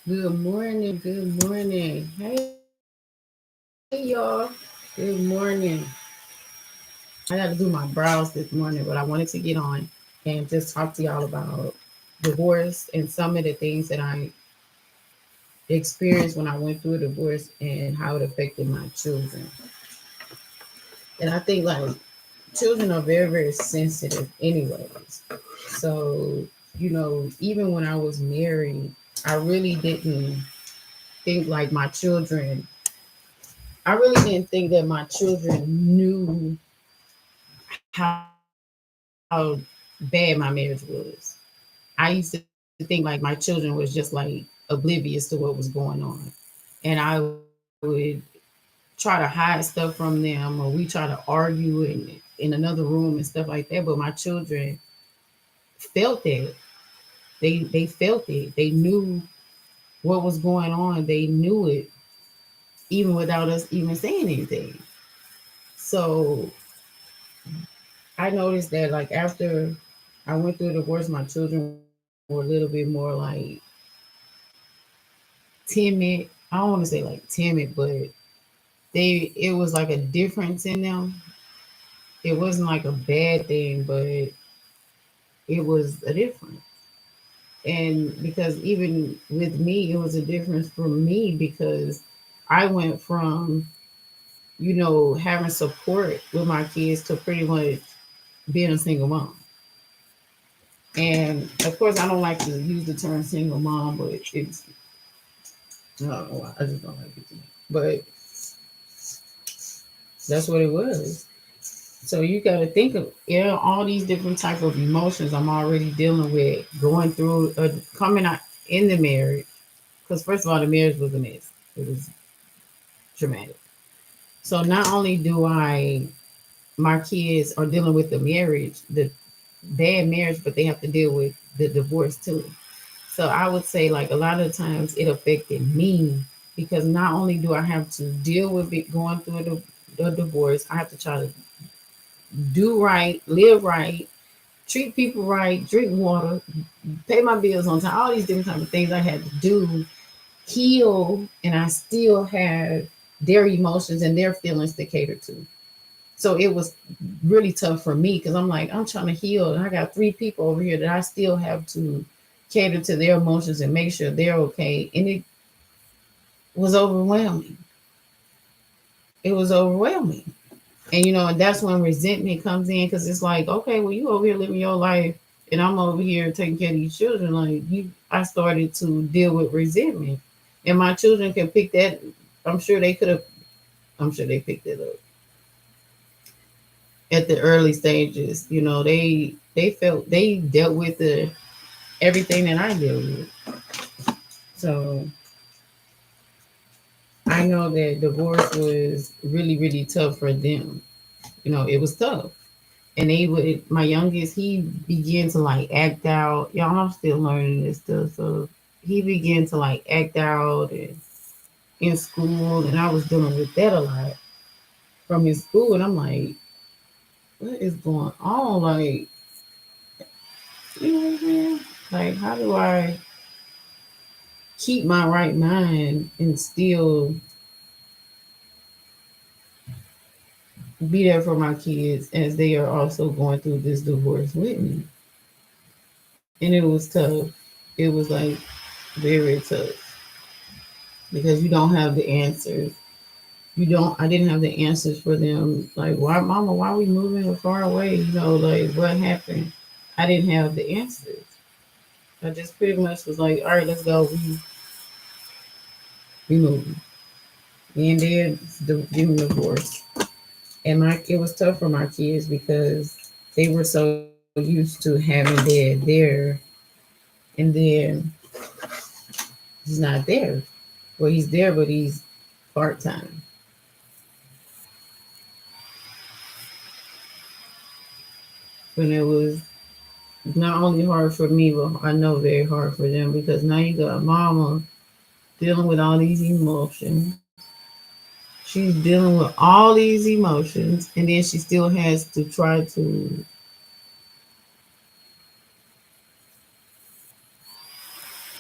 Good morning. Good morning. Hey, y'all. Good morning. I got to do my brows this morning, but I wanted to get on and just talk to y'all about divorce and some of the things that I experienced when I went through a divorce and how it affected my children. And I think like children are very, very sensitive, anyways. So, even when I was married, I really didn't think like my children I really didn't think that my children knew how bad my marriage was. I used to think like my children was just like oblivious to what was going on. And I would try to hide stuff from them, or we try to argue in another room and stuff like that. But my children felt that. They felt it. They knew what was going on. They knew it even without us even saying anything. So I noticed that like after I went through a divorce, my children were a little bit more like timid. I don't want to say like timid, but it was like a difference in them. It wasn't like a bad thing, but it was a difference. And because even with me, it was a difference for me because I went from, having support with my kids to pretty much being a single mom. And of course, I don't like to use the term single mom, but I don't know why. I just don't like it. But that's what it was. So you got to think of all these different type of emotions I'm already dealing with, going through, coming out in the marriage. Because first of all, the marriage was a mess. It was traumatic. So not only do my kids are dealing with the marriage, the bad marriage, but they have to deal with the divorce too. So I would say like a lot of times it affected me because not only do I have to deal with it going through the divorce, I have to try to do right, live right, treat people right, drink water, pay my bills on time, all these different type of things I had to do, heal, and I still have their emotions and their feelings to cater to. So it was really tough for me because I'm like, I'm trying to heal, and I got three people over here that I still have to cater to their emotions and make sure they're okay. And it was overwhelming. It was overwhelming. And and that's when resentment comes in because it's like, okay, well, you over here living your life and I'm over here taking care of these children. Like I started to deal with resentment. And my children can pick that. I'm sure they could have, I'm sure they picked it up at the early stages. They felt they dealt with everything that I deal with. So I know that divorce was really, really tough for them. It was tough. And they would, my youngest, he began to like act out. Y'all, I'm still learning this stuff. So he began to like act out and in school. And I was dealing with that a lot from his school. And I'm like, what is going on? Like, you know what I'm saying? Like, how do I keep my right mind and still be there for my kids as they are also going through this divorce with me? And it was tough. It was like very tough because you don't have the answers. You don't, I didn't have the answers for them. Like, why, mama, why are we moving far away? Like, what happened? I didn't have the answers. I just pretty much was like, all right, let's go. We moving. And then giving divorce. And it was tough for my kids because they were so used to having dad there, and then he's not there. Well, he's there, but he's part time. And it was not only hard for me, but I know very hard for them because now you got mama dealing with all these emotions. She's dealing with all these emotions, and then she still has to try to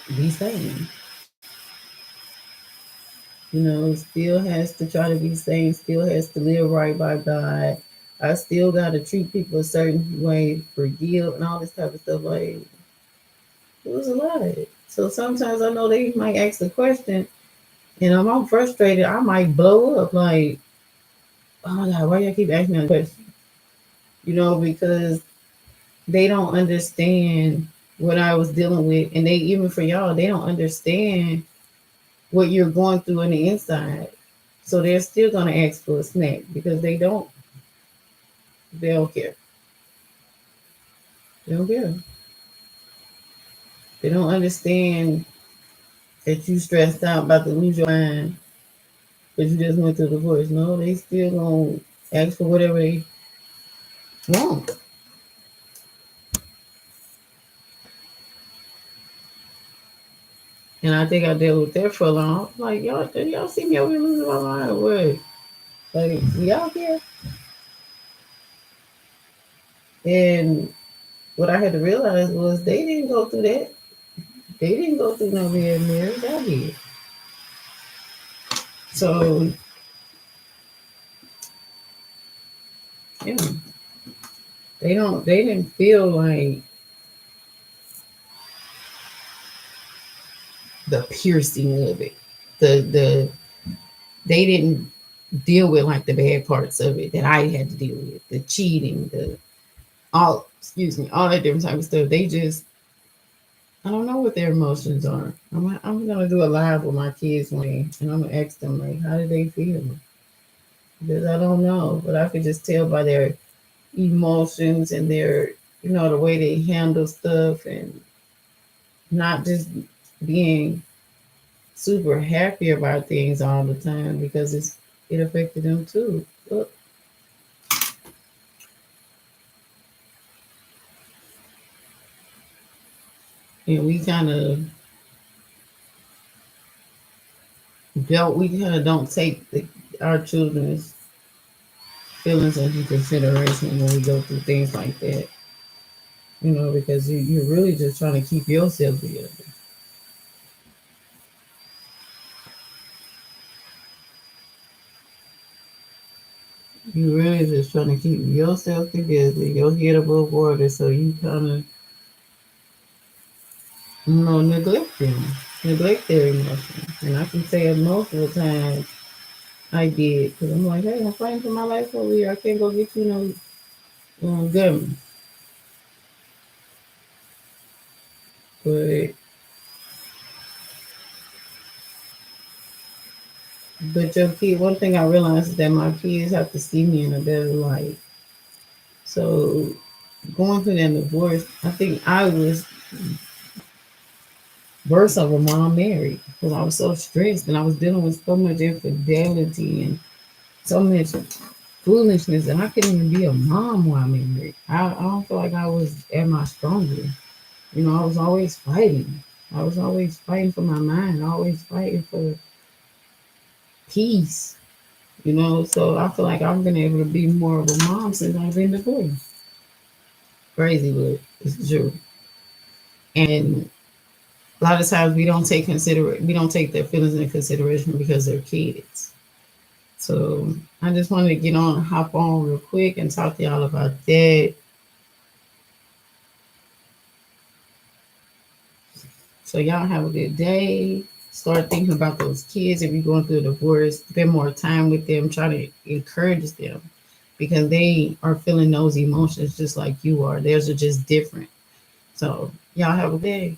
be sane. Still has to try to be sane, still has to live right by God. I still got to treat people a certain way for guilt and all this type of stuff. Like, it was a lot. So sometimes I know they might ask the question, and I'm frustrated. I might blow up like, oh my God, why y'all keep asking me that question? Because they don't understand what I was dealing with. And they, even for y'all, they don't understand what you're going through on the inside. So they're still going to ask for a snack because they don't care. They don't care. They don't understand that you stressed out about to lose your mind because you just went through the divorce. No, they still going to ask for whatever they want. And I think I dealt with that for a long. Like, y'all see me over here losing my mind? What? Like, y'all care? And what I had to realize was they didn't go through that. They didn't go through no bad marriage. I did. So, yeah, they didn't feel like the piercing of it. The they didn't deal with like the bad parts of it that I had to deal with. The cheating, all that different type of stuff. They just, I don't know what their emotions are. I'm gonna do a live with my kids one day, and I'm gonna ask them like, how do they feel? Because I don't know, but I could just tell by their emotions and their, the way they handle stuff, and not just being super happy about things all the time because it affected them too. But, we kind of don't take our children's feelings into consideration when we go through things like that. Because you're really just trying to keep yourself together. You really just trying to keep yourself together, your head above water, so you kind of, neglect their emotions. And I can say it multiple times I did, because I'm like, hey, I'm fighting for my life over here. I can't go get you no gun. But your kid, one thing I realized is that my kids have to see me in a better light. So going through that divorce, I think I was worse of a mom married because I was so stressed and I was dealing with so much infidelity and so much foolishness, and I couldn't even be a mom while I'm married. I don't feel like I was at my strongest. I was always fighting. I was always fighting for my mind, always fighting for peace. So I feel like I've been able to be more of a mom since I've been divorced. Crazy, but it's true. And a lot of times we don't take their feelings into consideration because they're kids. So I just wanted to get on, hop on real quick and talk to y'all about that. So y'all have a good day. Start thinking about those kids if you're going through a divorce. Spend more time with them. Try to encourage them because they are feeling those emotions just like you are. Theirs are just different. So y'all have a good day.